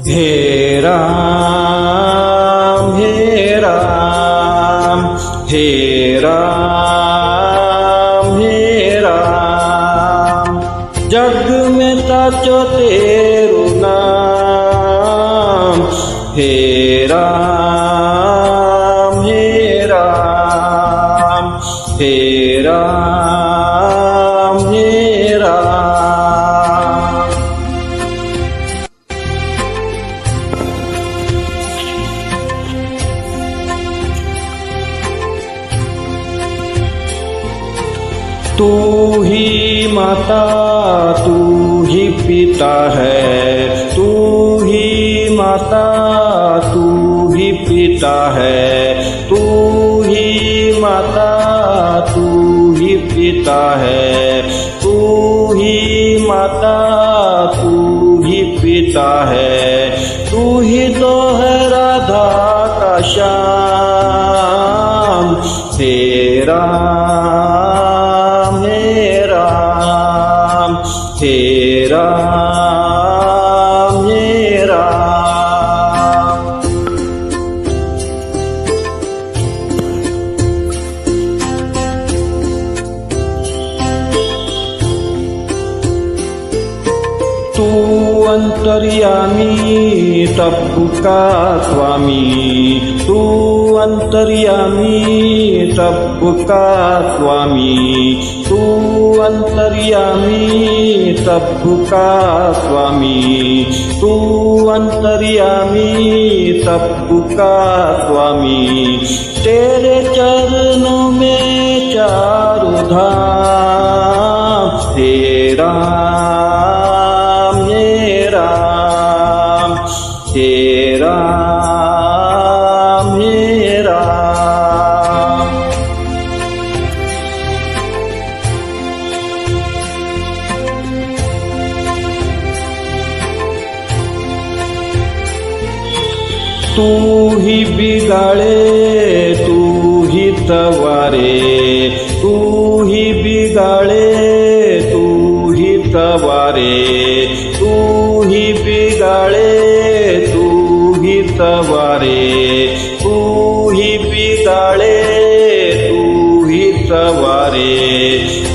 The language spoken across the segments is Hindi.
हे राम हे राम हे राम हे राम, जग में ताचो तेरू नाम। हे राम हे राम हे राम हे राम। तू ही माता तू ही पिता है, तू ही माता तू ही पिता है, तू ही माता तू ही पिता है, तू ही माता तू ही पिता है, तू ही तो है राधा का श्याम। हे राम हे राम हे राम हे राम। तू अंतर्यामी तब का स्वामी, तू अंतर्यामी तब का स्वामी, तू अंतर्यामी तब का स्वामी, तू अंतर्यामी तब का स्वामी। तेरे चरणों में चारों धाम। हे राम हे राम हे राम हे राम। तू ही बिगाड़े तू ही तवारे, तू ही बिगाड़े तू ही तवारे, तू ही बिगाड़े तू ही तवारे, तू ही बिगाड़े तू ही तवारे।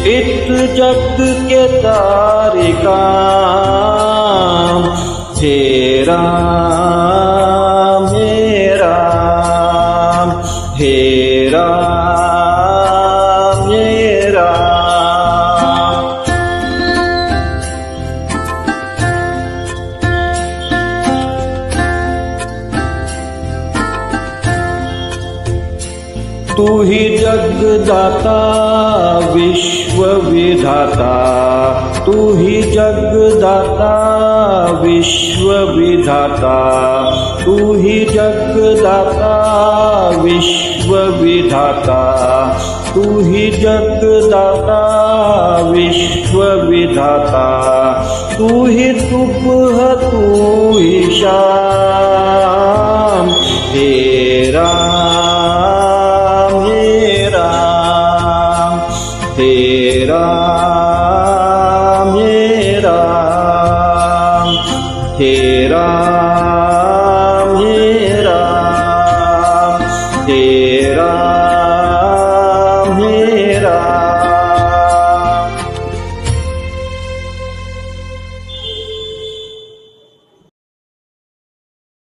इत जग के तारे काम। हे राम हे राम हे राम हे राम। तू ही जगदाता विश्व विधाता, तू ही जगदाता विश्व विधाता, तू ही जगदाता विश्व विधाता, तू ही जगदाता विश्व विधाता। तू ही सुबह तू ही शाम। हे राम हे राम हे राम हे राम हे राम। हे राम